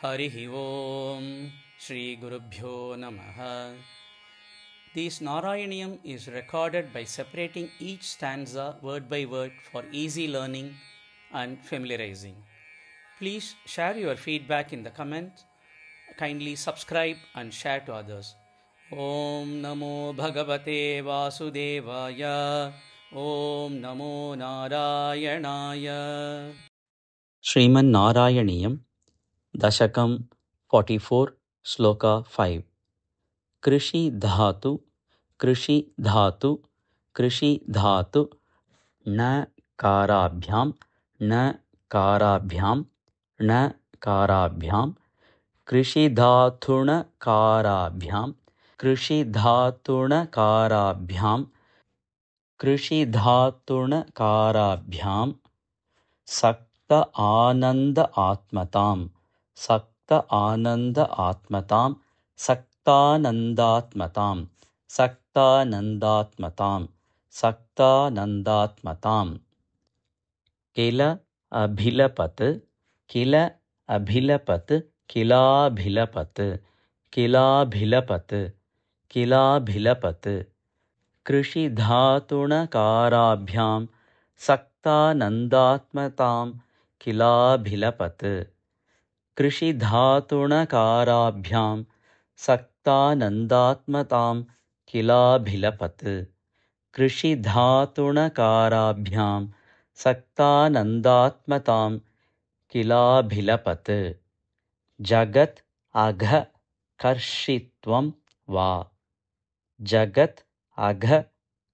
Harihi Om Shri Gurubhyo Namaha. This Narayaniyam is recorded by separating each stanza word by word for easy learning and familiarizing. Please share your feedback in the comments. Kindly subscribe and share to others. Om Namo Bhagavate Vasudevaya. Om Namo Narayanaya. Sriman Narayaniyam Dashakam 44 Sloka 5. Krishi dhatu, krishi dhatu, krishi dhatu, na karabhyam, na karabhyam, na karabhyam, krishi dhatuna karabhyam, krishi dhatuna karabhyam, krishi dhatuna karabhyam, sakta ananda atmatam, sakta ananda atmatam, saktanandatmatam, saktanandatmatam, saktanandatmatam. Kila abhilapat, kila abhilapat, kilabhilapat, kilabhilapat, kilabhilapat. Krishi dhatuna karabhyam, saktanandatmatam, kilabhilapat. Krishi dhatuna karabhyam, saktanandatmatam, kilabhilapat. Krishi dhatuna karabhyam, saktanandatmatam, kilabhilapat. Jagat agha karshitvam va. Jagat agha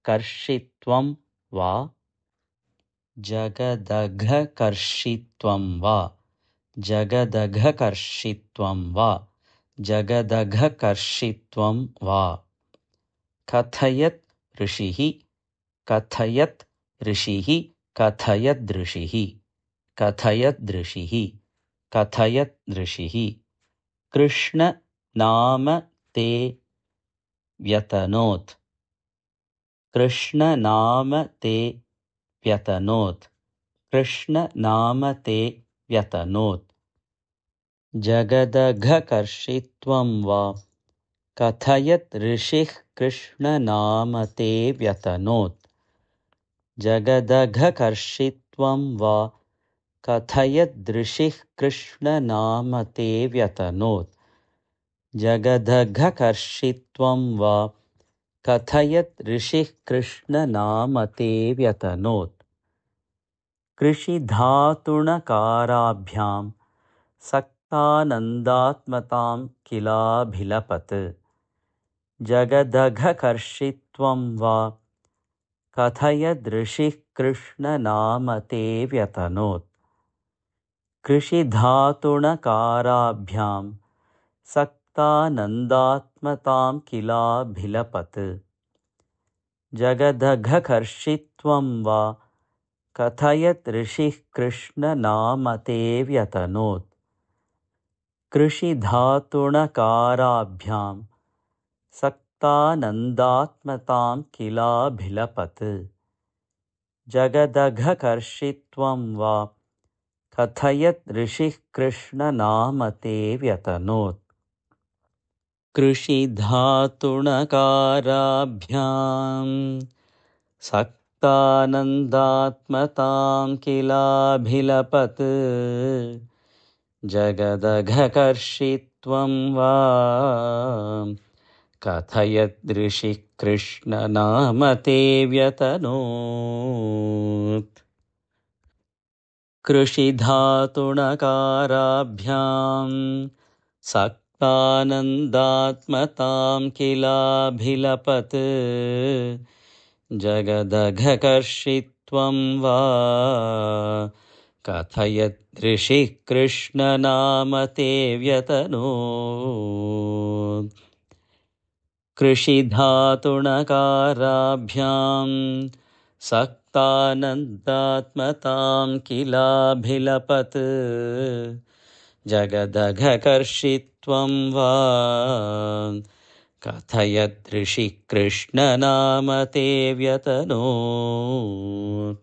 karshitvam va. Jagadagha karshitvam va. Jagadagha karshitvam va. Jagadagha karshitvam va. Kathayat rishihi, kathayat rishihi, kathayat rishihi, kathayat rishihi, kathayat rishihi. Krishna nama te vyatanot, Krishna nama te vyatanot, Krishna nama te vyatanot. Jagadagha karshitvam va. Kathayat rishih Krishna nama te vyatanot. Jagadagha karshitvam va. Kathayat rishih Krishna nama te vyatanot. Jagadagha karshitvam va. Kathayat rishih Krishna nama te vyatanot. Krishi dhatuna karabhyam, saktanandatmatam, kilabhilapat. Jagadagha karshitvam va. Kathayat rishih Krishna nama te vyatanot. Krishi dhatuna karabhyam, saktanandatmatam, kilabhilapat. Jagadagha karshitvam va. Kathayat rishih Krishna nama te vyatanot. Krishi dhatuna karabhyam, saktanandatmatam, kilabhilapat. Jagadagha karshitvam va. Kathayat rishih Krishna nama te vyatanot. Krishi dhatuna karabhyam, saktanandatmatam, kilabhilapat. Jagadagha karshitvam va. Kathayat rishih Krishna nama te vyatanot. Krishi dhatuna karabhyam, saktanandatmatam, kilabhilapat. Jagadagha karshitvam va. Kathayat rishih Krishna nama te vyatanot. Krishi dhatuna karabhyam, saktanandatmatam, kilabhilapat. Jagadagha karshitvam va. Kathayat rishih Krishna nama te vyatanot.